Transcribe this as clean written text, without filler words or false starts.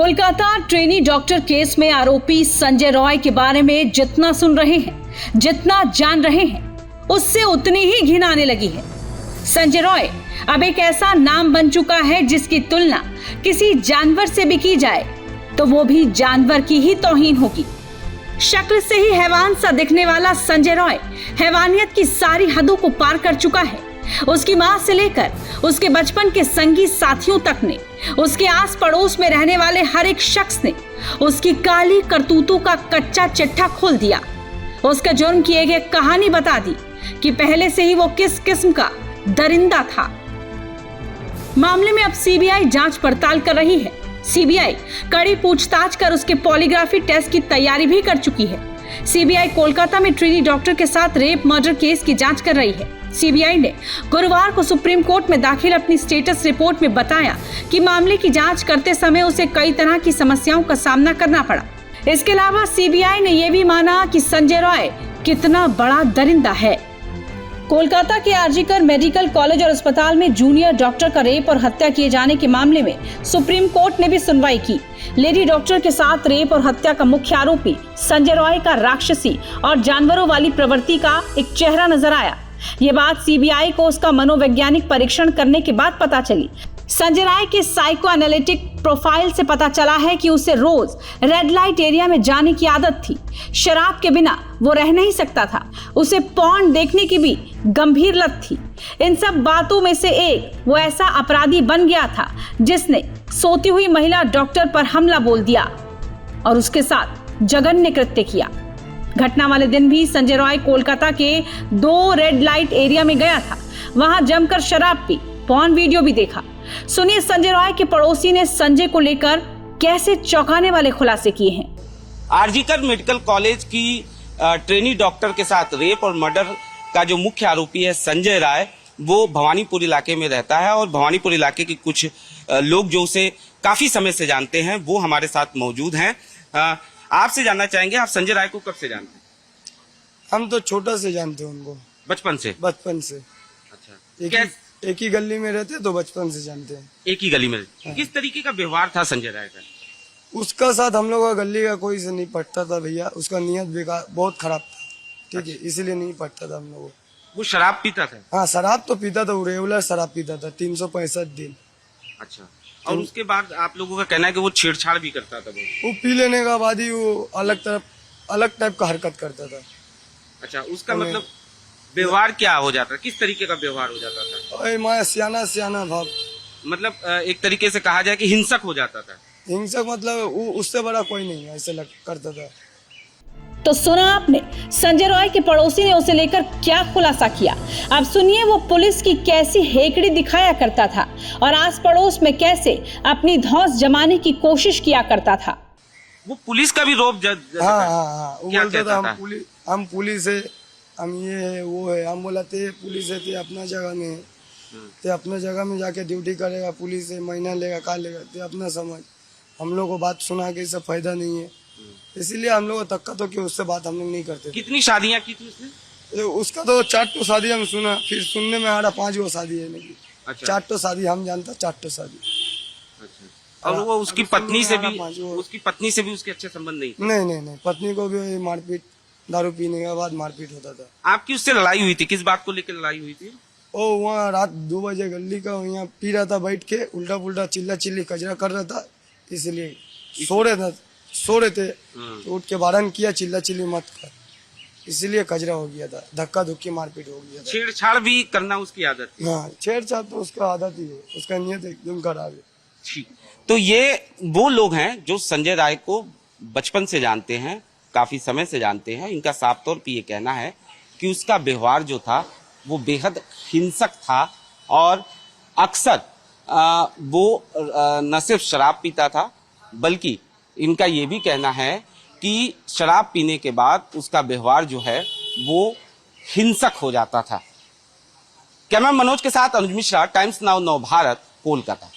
Kolkata trainee doctor case में आरोपी संजय रॉय के बारे में जितना सुन रहे हैं, जितना जान रहे हैं, उससे उतनी ही घिन आने लगी है। संजय रॉय अब एक ऐसा नाम बन चुका है जिसकी तुलना किसी जानवर से भी की जाए तो वो भी जानवर की ही तौहीन होगी। शक्ल से ही हैवान सा दिखने वाला संजय रॉय हैवानियत की सारी हदों को पार कर चुका है। उसकी मां से लेकर उसके बचपन के संगी साथियों तक ने, उसके आस पड़ोस में रहने वाले हर एक शख्स ने उसकी काली करतूतों का कच्चा चिट्ठा खोल दिया। उसका जुर्म की एक कहानी बता दी कि पहले से ही वो किस किस्म का दरिंदा था। मामले में अब सीबीआई जांच पड़ताल कर रही है। सीबीआई कड़ी पूछताछ कर उसके पॉलीग्राफी टेस्ट की तैयारी भी कर चुकी है। सीबीआई कोलकाता में ट्रेनी डॉक्टर के साथ रेप मर्डर केस की जांच कर रही है। सीबीआई ने गुरुवार को सुप्रीम कोर्ट में दाखिल अपनी स्टेटस रिपोर्ट में बताया कि मामले की जांच करते समय उसे कई तरह की समस्याओं का सामना करना पड़ा। इसके अलावा सीबीआई ने यह भी माना कि संजय रॉय कितना बड़ा दरिंदा है। कोलकाता के आरजीकर मेडिकल कॉलेज और अस्पताल में जूनियर डॉक्टर का रेप और हत्या किए जाने के मामले में सुप्रीम कोर्ट ने भी सुनवाई की। लेडी डॉक्टर के साथ रेप और हत्या का मुख्य आरोपी संजय रॉय का राक्षसी और जानवरों वाली प्रवृत्ति का एक चेहरा नजर आया। ये बात सीबीआई को उसका मनोवैज्ञानिक परीक्षण करने के बाद पता चली। संजय रॉय के साइको एनालिटिक प्रोफाइल से पता चला है कि उसे रोज रेड लाइट एरिया में जाने की आदत थी। शराब के बिना वो रह नहीं सकता था। उसे पॉर्न देखने की भी गंभीर लत थी। इन सब बातों में से एक, वो ऐसा अपराधी बन गया था जिसने सोती हुई महिला डॉक्टर पर हमला बोल दिया और उसके साथ जघन्य कृत्य किया। घटना वाले दिन भी संजय रॉय कोलकाता के 2 रेड लाइट एरिया में गया था। वहां जमकर शराब पी, पॉर्न वीडियो भी देखा। सुनिए संजय रॉय के पड़ोसी ने संजय को लेकर कैसे चौंकाने वाले खुलासे किए हैं। आरजीकर मेडिकल कॉलेज की ट्रेनी डॉक्टर के साथ रेप और मर्डर का जो मुख्य आरोपी है संजय राय, वो भवानीपुर इलाके में रहता है और भवानीपुर इलाके के कुछ लोग जो उसे काफी समय से जानते हैं वो हमारे साथ मौजूद हैं। आपसे जानना चाहेंगे, आप संजय राय को कब से जानते हैं? हम तो छोटा से जानते हैं उनको, बचपन से। बचपन से। अच्छा, एक ही गली में रहते तो बचपन से जानते हैं। एक ही गली में। हाँ। किस तरीके का व्यवहार था संजय राय का? उसका साथ हम लोग का गली का कोई से नहीं पटता था भैया। उसका नियत बेकार बहुत खराब था, ठीक है, इसीलिए नहीं पटता था हम लोग। वो शराब पीता था? हाँ, शराब तो पीता था, वो रेगुलर शराब पीता था 365 दिन। अच्छा, और उसके बाद आप लोगों का कहना है कि वो छेड़छाड़ भी करता था? वो पी लेने का बाद ही वो अलग टाइप का हरकत करता था। अच्छा, उसका मतलब व्यवहार क्या हो जाता? किस तरीके का व्यवहार हो जाता था? मैं सियाना भाव, मतलब एक तरीके से कहा जाए कि हिंसक हो जाता था। हिंसक मतलब उससे बड़ा कोई नहीं ऐसे करता था। तो सुना आपने संजय रॉय के पड़ोसी ने उसे लेकर क्या खुलासा किया। अब सुनिए वो पुलिस की कैसी हेकड़ी दिखाया करता था और आस पड़ोस में कैसे अपनी धौंस जमाने की कोशिश किया करता था। वो पुलिस का भी रौब हाँ, वो बोलता था हम पुलिस है, हम ये है वो है। हम बोला थे पुलिस है, ते अपना जगह में, ते अपना जगह में जाके ड्यूटी करेगा, पुलिस है, महीना लेगा, का लेगा, ते अपना समझ। हम लोग को बात सुना के इससे फायदा नहीं है, इसीलिए हम लोग को तक्का तो कि उससे बात हम लोग नहीं करते। कितनी शादियां की थी उसने? उसका तो 4 शादी हम सुना, फिर सुनने में आ रहा 5 शादी है नहीं। अच्छा। 4 शादी हम जानता, 4 शादी। अच्छा। और वो उसकी पत्नी से भी उसके अच्छे संबंध नहीं थे? नहीं, पत्नी को भी मारपीट, दारू पीने के बाद मारपीट होता था। आपकी उससे लड़ाई हुई थी? किस बात को लेकर लड़ाई हुई थी? ओ वहाँ रात 2 बजे गली का यहाँ पी रहा था बैठ के, उल्टा पुल्टा चिल्ला चिल्ली कचरा कर रहा था, इसलिए सो रहे थे तो उठ के वारन किया, चिल्ला चिल्ली मत कर, इसलिए कचरा हो गया था, धक्का धुक्की मारपीट हो गया था। छेड़छाड़ भी करना उसकी आदत? हाँ, छेड़छाड़ तो उसका आदत ही है, उसका नियत एकदम खराब है। ठीक, तो ये वो लोग हैं जो संजय राय को बचपन से जानते हैं, काफी समय से जानते हैं। इनका साफ तौर पे ये कहना है कि उसका व्यवहार जो था वो बेहद हिंसक था और अक्सर वो न सिर्फ शराब पीता था, बल्कि इनका ये भी कहना है कि शराब पीने के बाद उसका व्यवहार जो है वो हिंसक हो जाता था। कैमरा मनोज के साथ अनुज मिश्रा, टाइम्स नाउ नव भारत, कोलकाता।